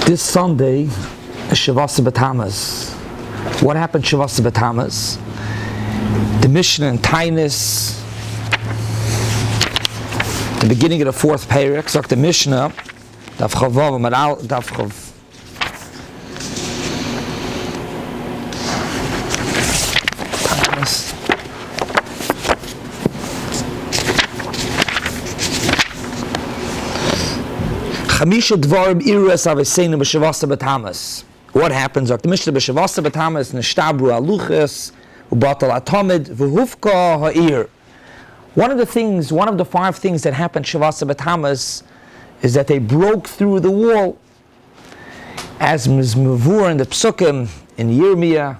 This Sunday is Shabbos Betamuz. What happened Shabbos Betamuz? The Mishnah in Tainus, the beginning of the fourth parak, sagt the Mishnah, Daf Chavav Maral Daf Chav. Chamisha Dvarim Iras Aveseinu B'Shavasa Betamuz. What happens? The Mishnah B'Shavasa Betamuz Neshtabru Aluches Ubatal Atomid V'Hufka Ha'ir. One of the five things that happened Shavasa Betamuz is that they broke through the wall. As Mizmavur in the Psukim, in Yirmiyah,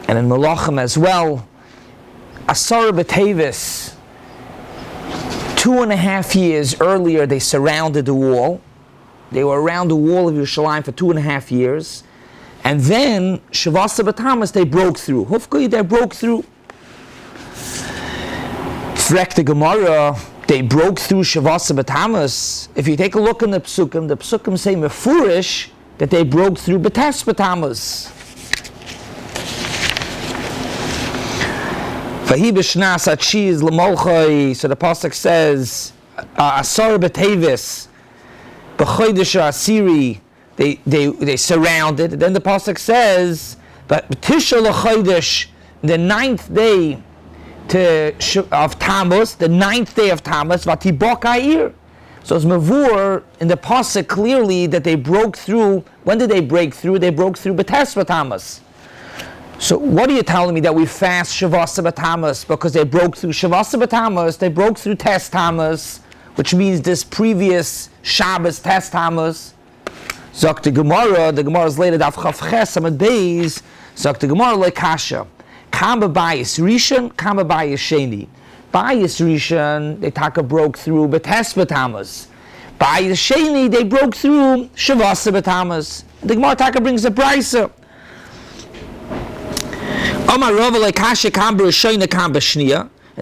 and in Malachim as well. Osor B'Tevis. 2.5 years earlier, they surrounded the wall. They were around the wall of Yerushalayim for 2.5 years. And then, Shavasa Betamuz, they broke through. Hopefully, they broke through. Frek the Gemara, they broke through Shavasa Betamuz. If you take a look in the Psukim say Mefurish that they broke through Betes Betamuz. So the pasuk says, Osor B'Tevis, B'Chodesh Asiri, they surrounded. Then the pasuk says, but Tisha L'Chodesh, the 9th day of Tamuz, Vatibok Ha'ir. So it's Mavur in the pasuk clearly that they broke through. When did they break through? They broke through Betes Betamuz. So what are you telling me that we fast Shavasa Betamuz because they broke through Shavasa Betamuz? They broke through Tes Tamuz, which means this previous Shabbos Tes Tamuz. Zok the Gemara is later Daf Chav Ches Amud Beis. Zok the Gemara like Kasha. Kama Beis Rishon, Kama Beis Sheni. Beis Rishon they broke through Betes Betamuz. Beis Sheni they broke through Shavasa Betamuz. The Gemara brings a brisa. And the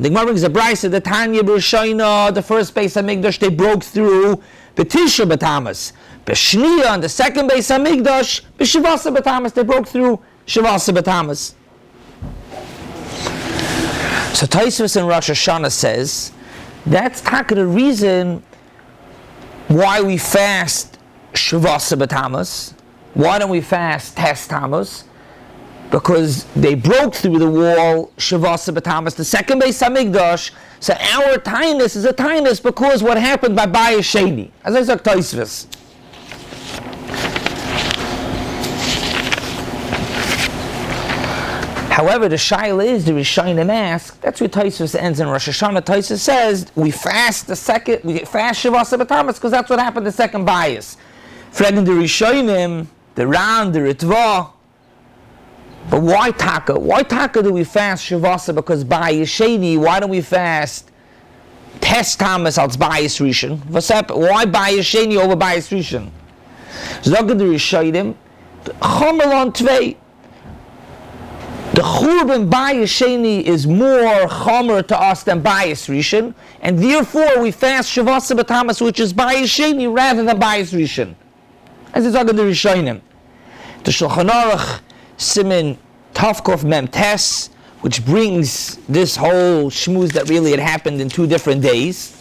Gemara brings a brisa, the Tanya B'Rishayna, the first Beis Hamikdash, they broke through B'Tisha Betamuz. B'Shniya, and the second Beis Hamikdash, B'Shavasa Betamuz, they broke through Shavasa Betamuz. So Tosfos in Rosh Hashanah says, that's the reason why we fast Shavasa Betamuz. Why don't we fast Tes Tamuz? Because they broke through the wall, Shavasa Betamuz, the second Beis Hamikdash. So our tainus is a tainus because what happened by Beis Sheni. As I said, Tosfos. However, the shaila is the Rishonim ask. That's where Tosfos ends in Rosh Hashanah. Tosfos says we fast Shavasa Betamuz because that's what happened the second bias. Fragging the Rishonim, the Ran, the Ritva. But why taka? Why taka do we fast Shavasa? Because Beis Sheni. Why don't we fast Tes Tamuz als Beis Rishon? Why Beis Sheni over Beis Rishon? Zogen the Rishonim, Chomer Tvei. The Churban Beis Sheni is more Chomer to us than Beis Rishon, and therefore we fast Shavasa Betamuz, which is Beis Sheni rather than Beis Rishon. As it's Zogen the Rishonim. The Shulchan Aruch Siman Tavkov Mem Tes, which brings this whole shmooze that really had happened in 2 different days.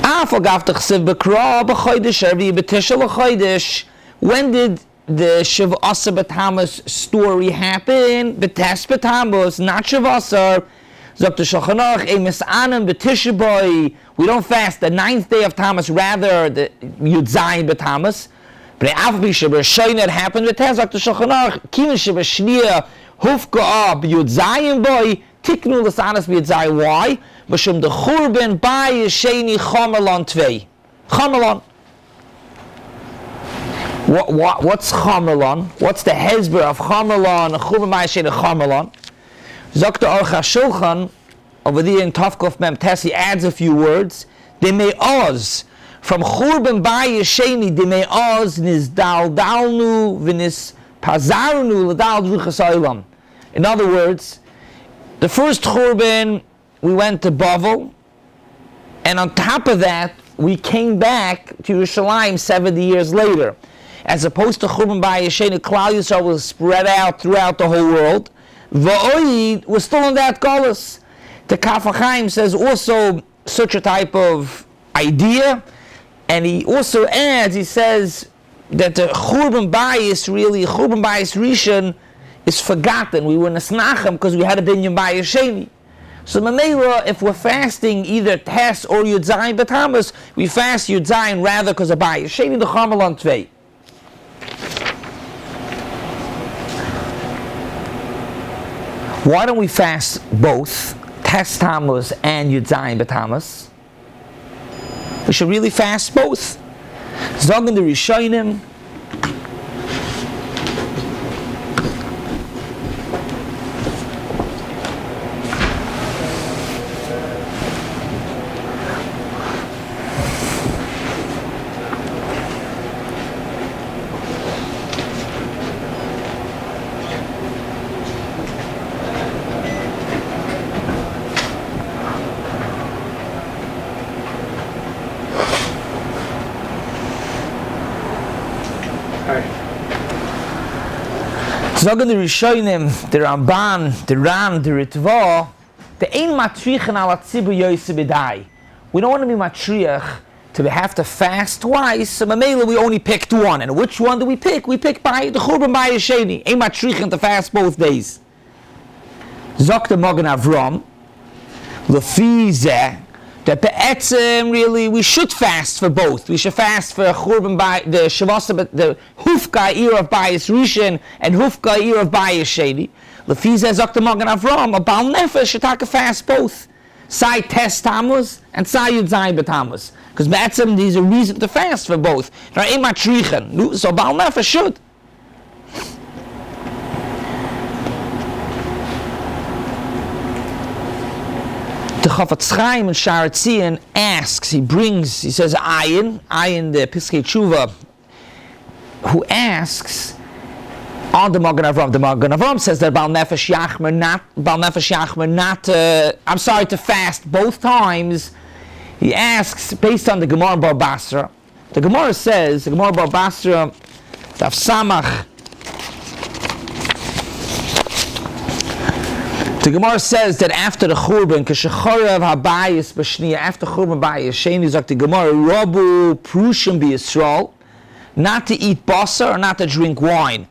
When did the Shavasa Betamuz story happen? Betes Betamuz, not Shavasa. We don't fast the 9th day of Tamuz, rather the Yud Zayin Betamuz. But it happened with Tez. Dr. Shulchan Kimin Shebashniya Hufka Yud Zayin Boy Tiknu L'Sanas Yud Zayin. Why? B'Shem the Churban Beis Sheni Chomerlon Tvei. Chomerlon. What's Chomerlon? What's the hezber of Chomerlon? Churban Beis Sheni Chomerlon. Dr. Shulchan over there in Tavkov Mem Tes, he adds a few words. They may oz from Churban Beis Sheni. They may oz nis daldalnu v'nis pazarnu l'dal druchas olam. In other words, the first Churban we went to Bavel, and on top of that, we came back to Yerushalayim 70 years later. As opposed to Churban Bayis Sheni, Klal Yisrael was spread out throughout the whole world. V'oid was still in that Golus. The Kaf HaChaim says also such a type of idea, and he also adds, he says that the Churban Bayis, really, Churban Bayis Rishon, is forgotten. We were Nesnachem because we had a Dinyan Bayis Sheni. So Mamela, if we're fasting either Tes or Yud Zayin Betamuz, we fast Yud Zayin rather because of Bayis Sheni, the Charmelon Tvei. Why don't we fast both Tes Tamuz and Yud Zayin Betamuz? We should really fast both. Zogen the Rishonim. Zogen the Rishonim, the Ramban, the Ran, the Ritva, the ein matrichen ala tzibur yoseh b'dai. We don't want to be matriach to have to fast twice, so Mamela we only picked one. And which one do we pick? We pick by the Churban Bayis Sheni. Ein matrichen to fast both days. Zok the Magen Avram, Lefi zeh, that be'etzem really we should fast for both. We should fast for Churban Bayis, the Shabbos, the Hufka Eir of Bayis Rishon and Hufka Eir of Bayis Sheni. Lefi zeh zok the Magen Avram, a Baal Nefesh should take a fast both. Sai Tes Tamuz and Sai Yud Zayin Betamuz. Because be'etzem there's a reason to fast for both. Now ein matrichen, so Baal Nefesh should. The Chafetz Chaim in Sha'ar Tzion asks, he says Ayin the Piskei Tshuva, who asks on the Magen Avram. The Magen Avram says that Baal Nefesh Yachmer not, I'm sorry, to fast both times. He asks based on the Gemara Bar Basra. The Gemara says, the Gemara Bar Basra, Daf Samach. The Gemara says that after the Churban, Keshechorav Habayis B'Shniya, after Churban Bayis Sheni, Zok the Gemara, Rabu Prushim B'Yisrael, not to eat basar or not to drink wine,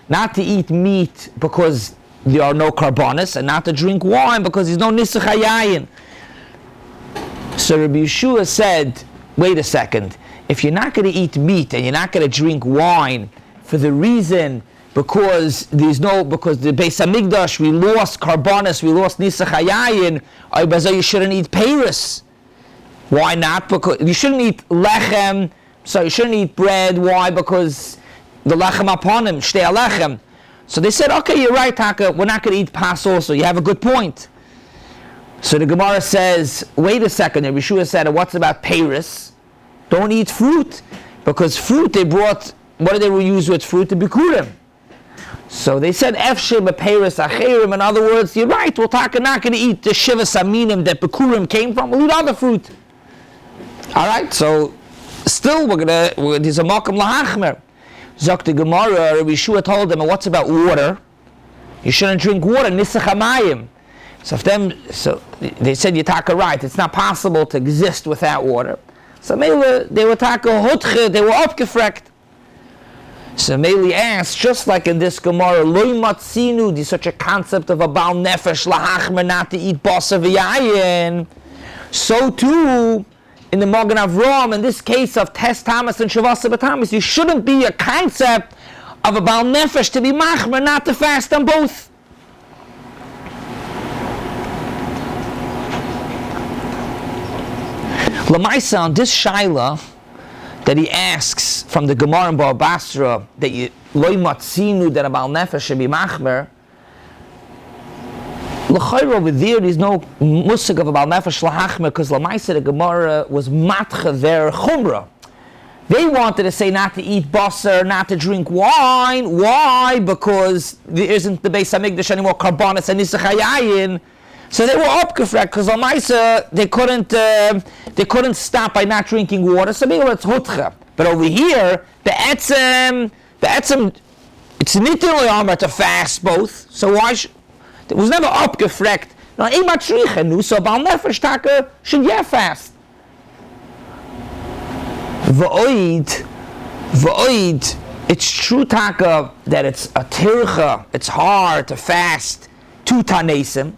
not to eat meat because there are no karbonis, and not to drink wine because there's no nisach hayayin. So Rabbi Yeshua said, wait a second, if you're not going to eat meat and you're not going to drink wine for the reason because the Beis Hamikdash, we lost karbonis, we lost nisach hayayin, you shouldn't eat peiros. Why not? Because you shouldn't eat lechem, so you shouldn't eat bread. Why? Because the lechem upon him, shtei lechem. So they said, okay, you're right, Taka, we're not going to eat pas also. You have a good point. So the Gemara says, wait a second, Rabbi Yeshua said, what's about peiros? Don't eat fruit, because fruit they brought, what did they use with fruit? The bikurim. So they said, Efshe b'peiros acherim. In other words, you're right, we're not going to eat the Shiva Saminim that bikurim came from, we'll eat other fruit. Alright, so still there's a makam lahachmer. Zok the Gemara, Rabbi Yeshua told them, what's about water? You shouldn't drink water, nisach hamayim. So they said, Yitaka, right, it's not possible to exist without water. So they were taka hutche, they were upgefrekt. So Meli asks, just like in this Gemara, loy matzinu, there's such a concept of a Baal Nefesh lahachmer not to eat basar v'yayin. So too, in the Magen Avram, in this case of Tes Tamuz and Shabbos Betamuz, you shouldn't be a concept of a Baal Nefesh to be machmer not to fast on both. Lamaisa, on this shaila that he asks from the Gemara in Bar Basra that you loy matzinu that a Baal Nefesh should be machmer, l'chayr over there's no musig of a Baal Nefesh lahachmer because lamaisa the Gemara was matcha their chumrah. They wanted to say not to eat basar, not to drink wine. Why? Because there isn't the Beis Hamikdash anymore, karbonis and nisach hayayin. So they were upgefrekt because Lamaisa they couldn't stop by not drinking water. So maybe it's hutcha. But over here, the etzem, it's nitty armor to fast both. So why? It was never upgefrekt. Now, so Baal Nefesh Taka should fast. V'oid, it's true Taka that it's a tircha, it's hard to fast 2 tanesim,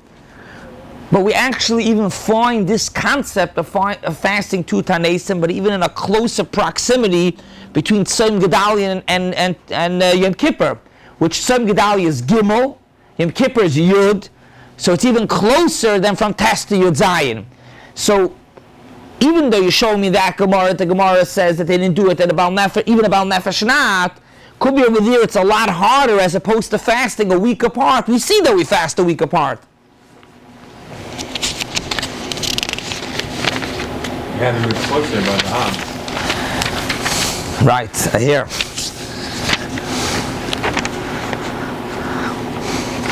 but we actually even find this concept of fasting 2 tanesim, but even in a closer proximity between Tzom Gedalia and Yom Kippur, which Tzom Gedalia is Gimel, Yom Kippur is Yud, so it's even closer than from Tes to Yud Zayin. So even though you show me that Gemara, the Gemara says that they didn't do it at Baal Nefesh, even at Baal Nefesh not, could be over there it's a lot harder as opposed to fasting a week apart. We see that we fast a week apart. Yeah, they were closer about the house. Right, I hear.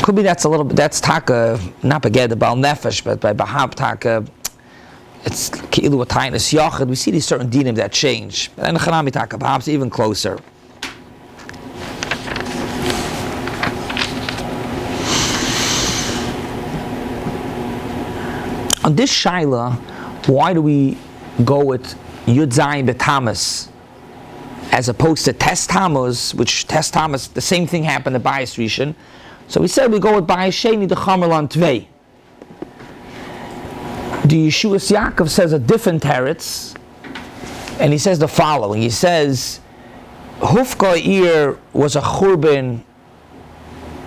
Could be that's a little bit, that's Taka, not Beged, the Baal Nefesh, but by Bahab Taka, it's Ki'ilu Ataynis Yachid. We see these certain dinim that change. But then Chanami Taka, perhaps even closer. On this Shaila, why do we go with Yud Zayin Betamuz as opposed to Tes Tamuz, which Tes Tamuz, the same thing happened at Beis Rishon. So we said we go with Beis Sheni, the Chamerlan Tvei. The Yeshuas Yaakov says a different teretz, and he says the following. He says, Hufka Ir was a Churban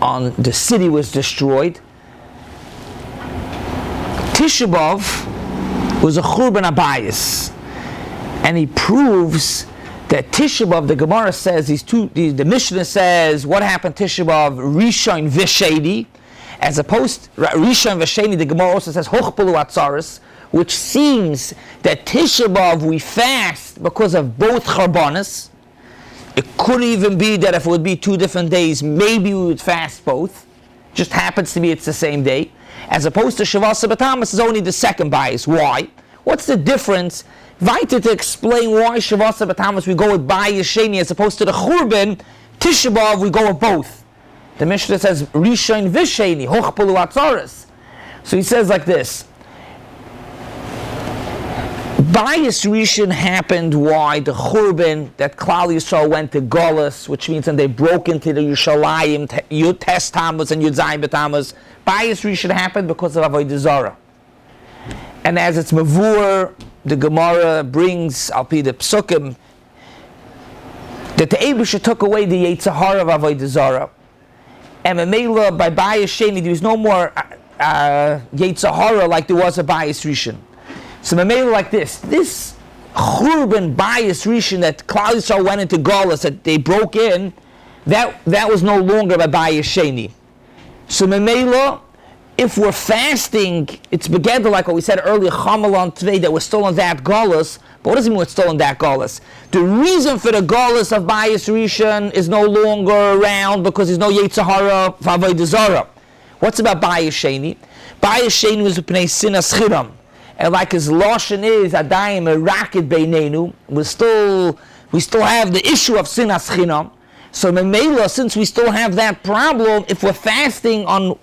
on the city was destroyed. Tisha B'Av was a Churban Abayis. And he proves that Tisha B'Av, the Gemara says, the Mishnah says, what happened Tisha B'Av, Rishon V'Sheni, as opposed to Rishon V'Sheni, the Gemara also says, Hochpulu Atzaris, which seems that Tisha B'Av we fast because of both Churbanas. It could even be that if it would be 2 different days, maybe we would fast both. Just happens to be it's the same day. As opposed to Shavuos Betamuz is only the second bias. Why? What's the difference? Weiter to explain why Shavuos Betamuz we go with Bayis Sheni as opposed to the Churban, Tisha B'Av we go with both. The Mishnah says Rishon V'Sheni, Hochpulu Atzaris. So he says like this. Bayis Rishon happened why the Churban that Klal Yisrael went to Golus, which means when they broke into the Yerushalayim, Yud Tes Tamuz and Yud Zayin Betamuz. Bayis Rishon happened because of Avodah Zarah. And as it's Mavur, the Gemara brings, Al Pi the Psukim, that the Eibusha took away the Yetzer Hara of Avodah Zarah. And Memela, by Bayis Sheni, there was no more Yetzer Hara like there was a Bayis Rishon. So Memela like this Churban Bayis Rishon that Klal Yisrael went into Golus, that they broke in, that was no longer by Bayis Sheni. So Memela, if we're fasting, it's begeder like what we said earlier, Chamalon today, that we're still on that Golus. But what does it mean we're still on that Golus? The reason for the Golus of Bayis Rishon is no longer around because there's no Yetzer Hara for Avodah Zarah. What's about Bayis Sheni? Bayis Sheni was Pnei Sinas Chiram. And like his Lashon is, Adayim Erakid Beinenu, we still have the issue of Sinas Chiram. So Memela, since we still have that problem, if we're fasting on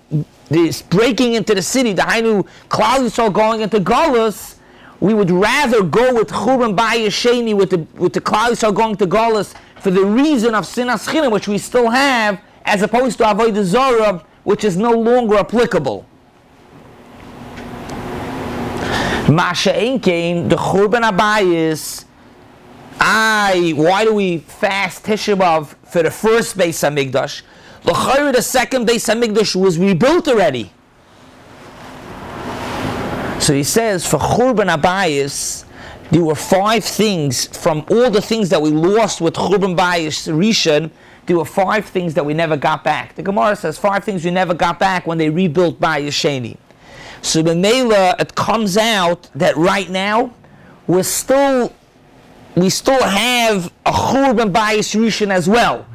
this breaking into the city, the Hainu Klal Yisrael going into Golus, we would rather go with Churban Bayis Sheni with the Klal Yisrael going to Golus for the reason of Sinas Chinim, which we still have, as opposed to Avodah Zarah, which is no longer applicable. Masha Einkein, the Churban Abayis, why do we fast Tisha B'Av for the first Beis Hamikdash? The second Beis Hamikdash was rebuilt already. So he says, for Churban Abayis, there were 5 things, from all the things that we lost with Churban Bayis Rishon, there were 5 things that we never got back. The Gemara says 5 things we never got back when they rebuilt Bayis Sheni. So the Mela, it comes out that right now, we still have a Churban Bayis Rishon as well.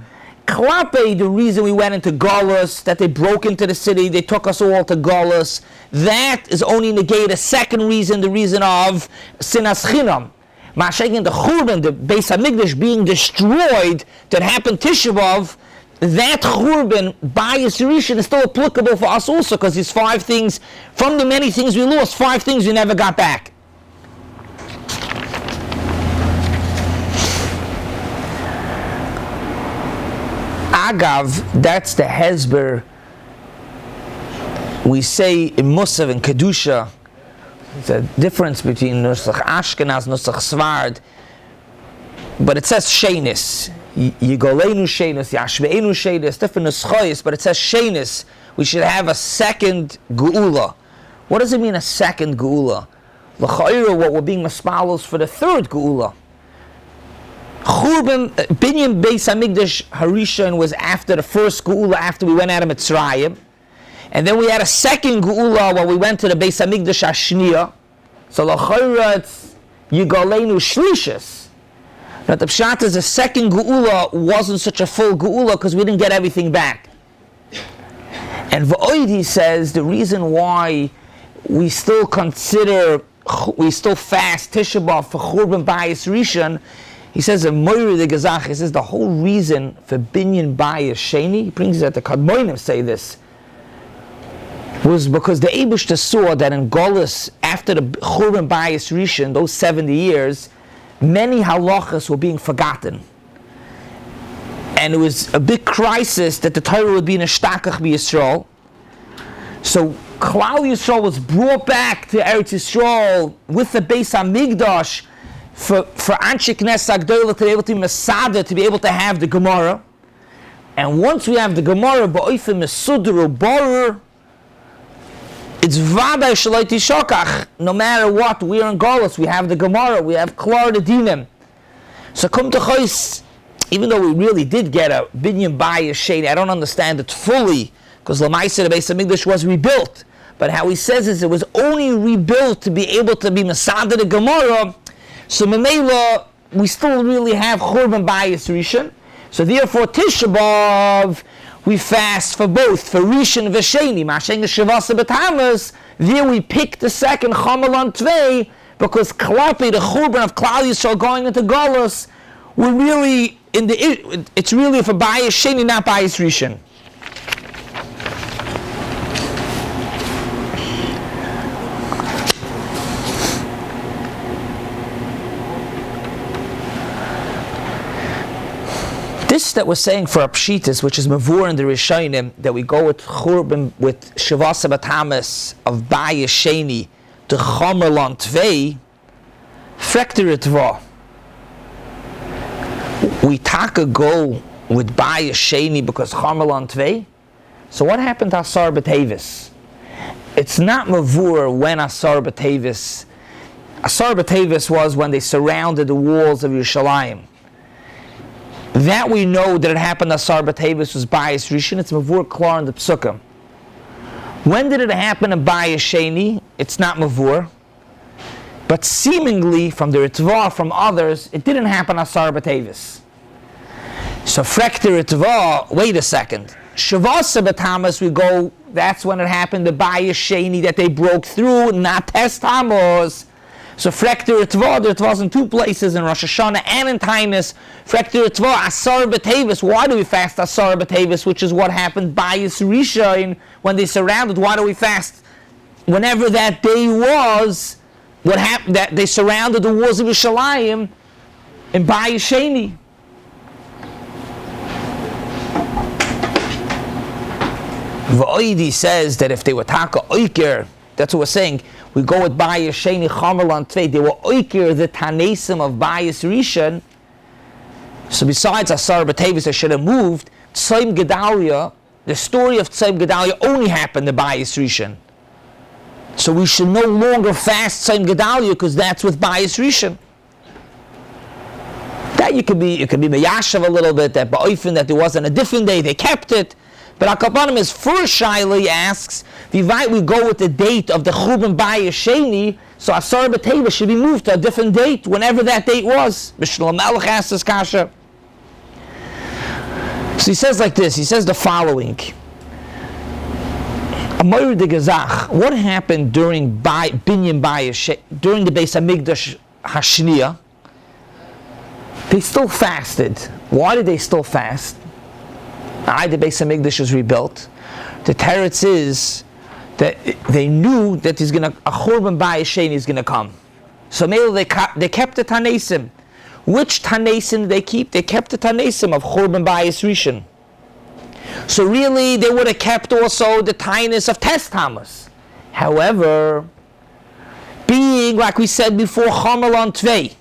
Klape, the reason we went into Galus, that they broke into the city, they took us all to Galus, that is only negate a second reason, the reason of Sinas Chinam. Ma'ashekin, the Churban, the Beis Hamikdash being destroyed, that happened Tisha B'Av, that Churban, Bayis Rishon, is still applicable for us also, because these 5 things, from the many things we lost, 5 things we never got back. Agav, that's the Hezber. We say in Musav and Kedusha, it's a difference between Nusach Ashkenaz, Nusach Svard, but it says Shenis. Yigolenu Shenis, Yashveenu Shenis, different Nuschayis, but it says Shenis. We should have a second Geula. What does it mean, a second Geula? L'chayra, what we're being mispalos for the third Geula. Churban, Binyan Beis Hamikdash Harishon was after the first Geula, after we went out of Mitzrayim. And then we had a second Geula when we went to the Beis Hamikdash Ashniya. So l'chayra it's Yigolenu Shlishis. Now the Pshat is the second Geula wasn't such a full Geula because we didn't get everything back. And V'oid, says, the reason why we still fast Tisha B'Av for Churban Bayis Rishon, he says, he says the whole reason for Binyan Bayis Sheni, he brings that the Kadmonim say this, was because the Eibishter saw that in Golus, after the Churban Bayis Rishon, those 70 years, many halachas were being forgotten. And it was a big crisis that the Torah would be in a shtakach b'Yisrael. So Klal Yisrael was brought back to Eretz Yisrael with the Beis Hamikdash for Anshe Knesset Agdola to be able to be Masada, to be able to have the Gemara. And once we have the Gemara, ba'oifim Mesudru Borer, it's Vaday Shalai Tishokach. No matter what, we're in Golus, we have the Gemara, we have Klar the Dinim. So come to Chos, even though we really did get a Binyan Bayis Sheni, I don't understand it fully, because Lamaisa, the Beis Hamikdash was rebuilt. But how he says is it was only rebuilt to be able to be Masada the Gemara. So Memela, we still really have Churban Bayis Rishon. So therefore Tisha B'Av, we fast for both, for Rishon and Sheni. Ma'ashen Shiva Betamuz, there we pick the second Chomelan Tvei, because Klapi, the Churban of Klal Yisrael going into Golus, we're really it's really for Bayis Sheni, not Bayis Rishon. This that we're saying for Apshitis, which is Mavur in the Rishonim, that we go with Churban, with Shavasa Batamas of Bayis Sheni to Chomerlon Tvei, Frekter Tva. We taka go with Bayis Sheni because Chomerlon Tvei. So what happened to Asar B'Tevis? It's not Mavur when Asar B'Tevis. Asar B'Tevis was when they surrounded the walls of Yerushalayim. That we know that it happened to Asar B'Tevis was Bayis Rishon. It's Mavur Klar in the Psukim. When did it happen in Bayis Sheni? It's not Mavur. But seemingly, from the Ritva, from others, it didn't happen to Asar B'Tevis. So Frekter Ritva, wait a second. Shavasa B'Tamas, we go, that's when it happened, the Bayis Sheni, that they broke through, not Tes Tamuz. So Frekter Ritva, the Ritva was in 2 places, in Rosh Hashanah and in Tainus. Frekter Ritva, Asar B'Tevis. Why do we fast Asar B'Tevis, which is what happened Bayis Rishon, when they surrounded? Why do we fast? Whenever that day was, what happened, that they surrounded the walls of Yerushalayim in Bayis Sheni. V'oidi says that if they were taka oiker, that's what we're saying, we go with Bayis Sheni Chomerlon Tvei, they were oiker the Tanesim of Bayis Rishon. So besides Asar B'Tevis, they should have moved. Tzayim Gedalia, the story of Tzayim Gedalia only happened to Bayis Rishon. So we should no longer fast Tzayim Gedalia because that's with Bayis Rishon. That you could be meyashav a little bit, that ba'oifin, that there wasn't a different day, they kept it. But Akapanim is first Shaila asks, we go with the date of the Churban Bayis Sheni, so Asar B'Tevis should be moved to a different date, whenever that date was. Mishnah Melech asks this kasha. So he says like this, he says the following. What happened during Binyan Bayis, during the Beis Hamikdash Hashniya? They still fasted. Why did they still fast? The Beis Hamikdash was rebuilt. The teretz is that they knew that a Churban Bayis Sheni is going to come. So maybe they kept the Tanesim. Which Tanesim did they keep? They kept the Tanesim of Churban Bayis Rishon. So really, they would have kept also the Tainus of Tamuz. However, being, like we said before, Chomal on Tvei,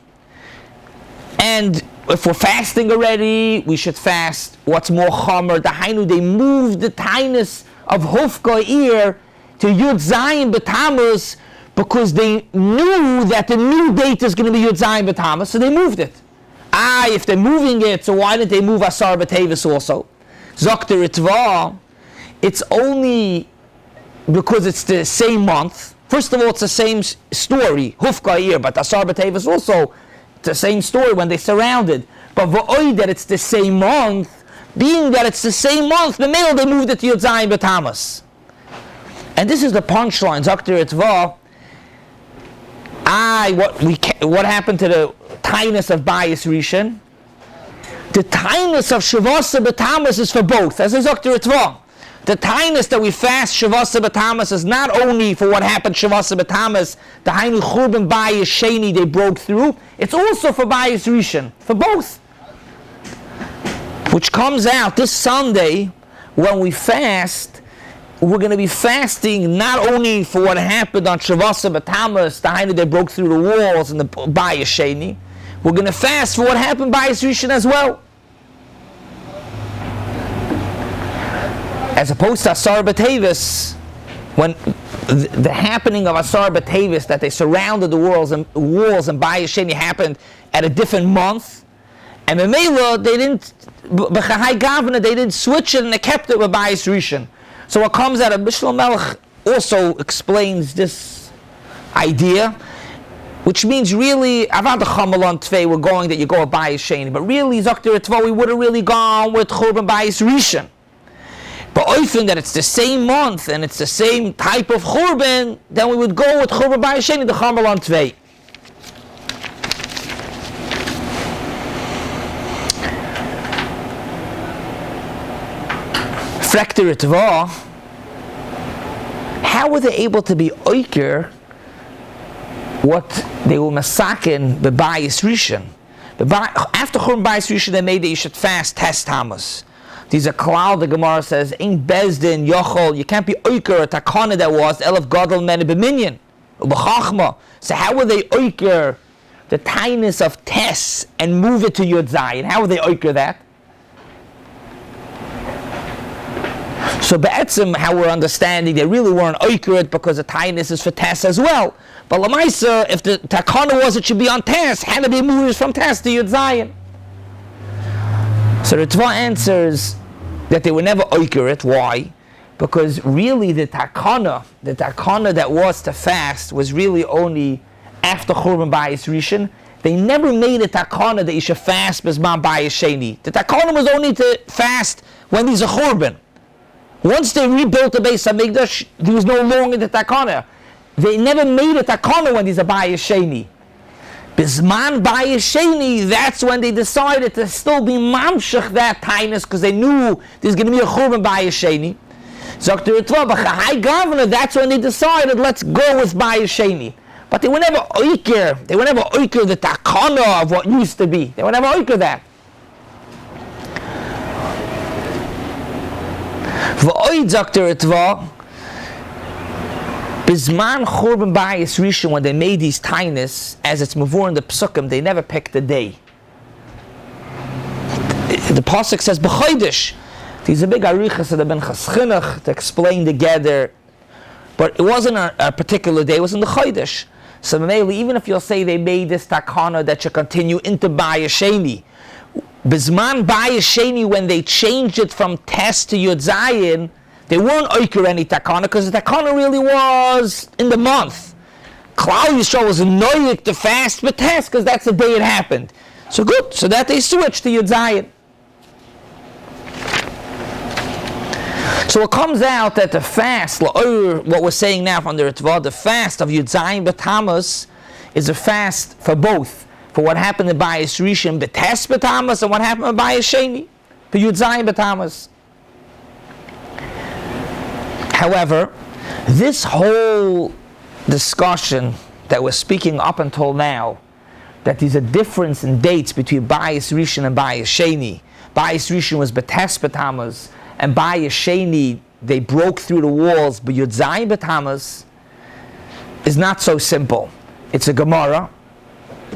and if we're fasting already, we should fast what's more Chomer. The Hainu, they moved the Tainus of Hufka ear to Yud Zayin Betamuz because they knew that the new date is going to be Yud Zayin Betamuz, so they moved it. If they're moving it, so why didn't they move Asar B'Tevis also? Zokter Itva, it's only because it's the same month. First of all, it's the same story, Hufka ear, but Asar B'Tevis also, it's the same story when they surrounded. But V'oi, that it's the same month, being that it's the same month, the male they moved it to Yud Zayin Betamuz. And this is the punchline, Zokter Itva. What happened to the Tainus of Bayis Rishon? The Tainus of Shabbos Betamuz is for both. As is Dr. Ritva. The Tainus that we fast Shabbos Betamuz is not only for what happened Shabbos Betamuz, the Hainu Churban Bayis Sheni they broke through, it's also for Bayis Rishon. For both. Which comes out this Sunday when we fast. We're going to be fasting not only for what happened on Shabbos Betamuz, the Hainu they broke through the walls and the Bayis Sheni. We're going to fast for what happened by Bayis Rishon as well. As opposed to Asar B'Tevis, when the happening of Asar B'Tevis, that they surrounded the walls and Bayis Sheni happened at a different month, and Memela, they didn't switch it and they kept it with Bayis Rishon. So what comes out of Bishlam Melech also explains this idea, which means really, Avad Chamalon Tvei, we're going that you go with Bayis Sheni, but really, Zokter Tva, we would have really gone with Churban Bayis Rishon. But often that it's the same month and it's the same type of Churban, then we would go with Churban Bayis Sheni, the Chamalon Tvei. Frekter Tva, how were they able to be Oiker what they were masakin Bayis Rishon? After Churban Bayis Rishon, they made that you should fast Tamuz. These are klal. The Gemara says, "In Bezdin Yochol, you can't be Oiker a takana that was Elef Gadol Men B'Minyan Ubachachma." So how were they Oiker the tinus of Tes and move it to Yud Zayin? How were they Oiker that? So be'etzim, how we're understanding, they really weren't Oiker it because the tinus is for Tes as well. But Lamaisa, if the takana was it should be on Tes, how did they move it from Tes to Yud Zayin? So the Tva answers that they were never Oiker it. Why? Because really the takana that was to fast was really only after Churban Bayis Rishon. They never made a takana that you should fast B'zman Bayis Sheni. The takana was only to fast when there's a Churban. Once they rebuilt the Beis Hamikdash, there was no longer the takana. They never made a takana when there's a Bayis Sheni. Bizman Bayis Sheni, that's when they decided to still be mamshach that tinus, because they knew there's going to be a Churban Bayis Sheni. Zokter Ritva, High Governor, that's when they decided, let's go with Bayis Sheni. But they were never Oiker. They were never Oiker the takana of what used to be. They were never Oiker that. V'oid Zokter Ritva, Bizman Churban Bayis Rishon, when they made these tinus, as it's mavur in the psukim, they never picked a day. The pasuk says b'chodesh. These are big arichas that have been chaschinach to explain together, but it wasn't a particular day. It was in the chodesh. So mainly, even if you'll say they made this takana that should continue into Bayis Sheni, Bizman Bayis Sheni, when they changed it from Tes to Yud Zayin, they weren't Oiker any takana, because the takana really was in the month. Klal Yisrael was noyik to fast but Tes, because that's the day it happened. So good, so that they switched to Yud Zayin. So it comes out that the fast, what we're saying now from the Ritva, the fast of Yud Zayin Betamuz is a fast for both. For what happened in Beis Rishon Betes Betamuz and what happened in Beis Sheni for Yud Zayin Betamuz. However, this whole discussion that we're speaking up until now, that there's a difference in dates between Beis Rishon and Beis Sheni. Beis Rishon was Betes Betamuz, and Beis Sheni they broke through the walls. But Yud Zayin Betamuz is not so simple. It's a Gemara,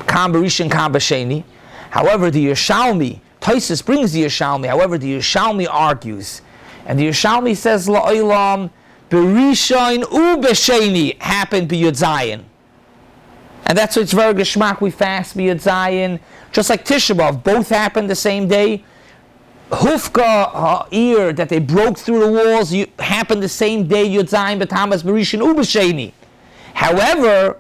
Kam B'Rishon, Kam B'Sheni. However, the Yerushalmi, Tosfos brings the Yerushalmi. However, the Yerushalmi argues, and the Yerushalmi says La'olam B'Rishon U B'Sheni happened B'Yud Zayin. And that's why it's very geschmack, we fast B'Yud Zayin, just like Tisha B'Av, both happened the same day. Hufka Ha'ir, that they broke through the walls, happened the same day, Yud Zayin Betamuz B'Rishon U B'Sheni. However,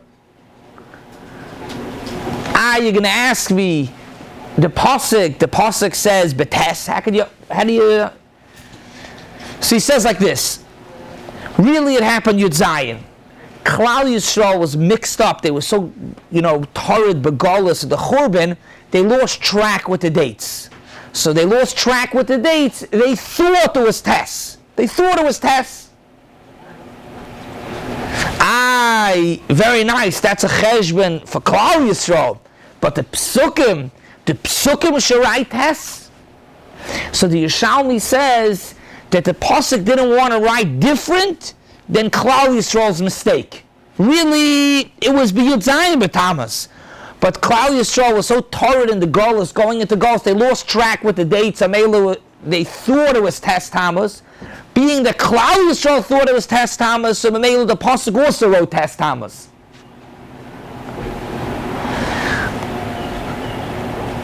you're going to ask me, the pasuk says Betes, how do you? So he says like this, really it happened Yud Zayin. Klal Yisrael was mixed up, they were so, torrid, begolus, the Churban, they lost track with the dates. So they lost track with the dates, they thought it was Tes. Very nice, that's a cheshbon for Klal Yisrael. But the psukim should write Tes. So the Yerushalmi says that the pasuk didn't want to write different than Klal Yisrael's mistake. Really, it was B'Yud Zayin Betamuz. But Klal Yisrael was so torrid in the Golus, going into Golus, they lost track with the dates. They thought it was Tes Tamuz. Being that Klal Yisrael thought it was Tes Tamuz, so Mamelu the pasuk also wrote Tes Tamuz.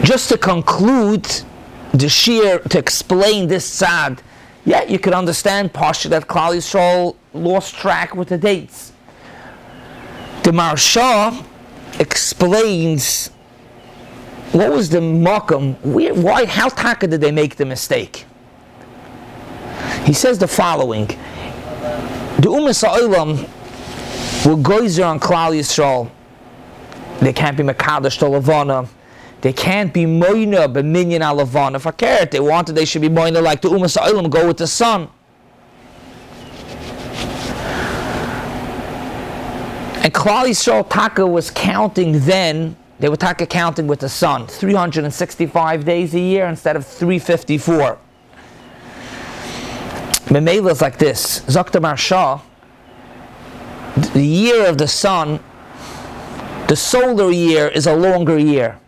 Just to conclude the Shiur, to explain this tzad, you could understand Pasha that Klal Yisrael lost track with the dates. The Maharsha explains what was the makom, why, how taka did they make the mistake. He says the following: the Umas Ha'olam were goyzer on Klal Yisrael. They can't be Mekadosh to Levana. They can't be moina b'minyan alavana. If I cared, they wanted, they should be moina like the Umas Ha'olam, go with the sun. And Klal Yisrael Taka was counting then, they were Taka counting with the sun, 365 days a year instead of 354. Memela is like this, Zakta Maharsha, the year of the sun, the solar year is a longer year.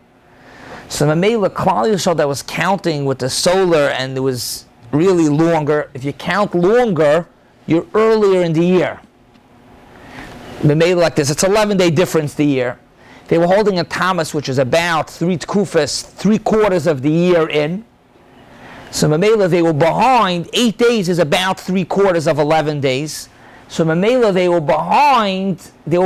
So Mamela, Klal Yisrael that was counting with the solar and it was really longer, if you count longer, you're earlier in the year. Mamela like this, it's 11-day difference the year. They were holding a Tamuz which is about 3 tkufas, 3/4 of the year in. So Mamela they were behind, 8 days is about 3/4 of 11 days. So Mamela they were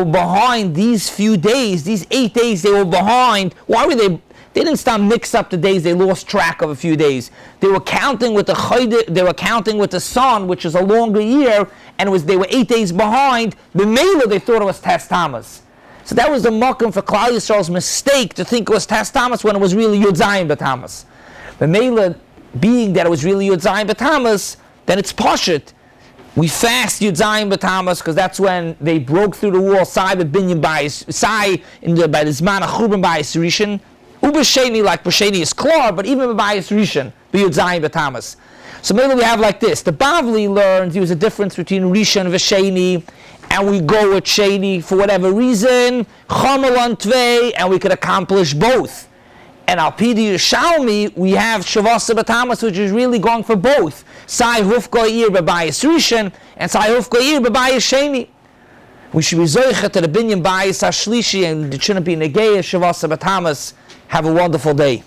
behind these few days, these 8 days they were behind. Why were they? They didn't stop mix up the days, they lost track of a few days. They were counting with the sun, which is a longer year, and they were 8 days behind. Mamela they thought it was Tes Tamuz. So that was the makom for Klal Yisrael's mistake to think it was Tes Tamuz when it was really Yud Zayin Betamuz. Mamela, being that it was really Yud Zayin Betamuz, then it's Pashut. We fast Yud Zayin Betamuz because that's when they broke through the wall, Sai B'Binyan Beis, Sai by the Zman of Churban Beis Rishon. Ubesheni, like B'Sheni is klar, but even Beis Rishon, B'Yud Zayin Betamuz. So maybe we have like this. The Bavli learns there was a difference between Rishon and Sheni, and we go with Sheni for whatever reason, Chomal on Tvei, and we could accomplish both. And Al Pidi Yerushalmi, we have Shabbos Betamuz, which is really going for both. Sai Hufka Ir Beis Rishon, and Sai Hufka Ir Beis Sheni. We should be zoichet to the binyan Beis Hashlishi, and it shouldn't be negei Shabbos Betamuz. Have a wonderful day.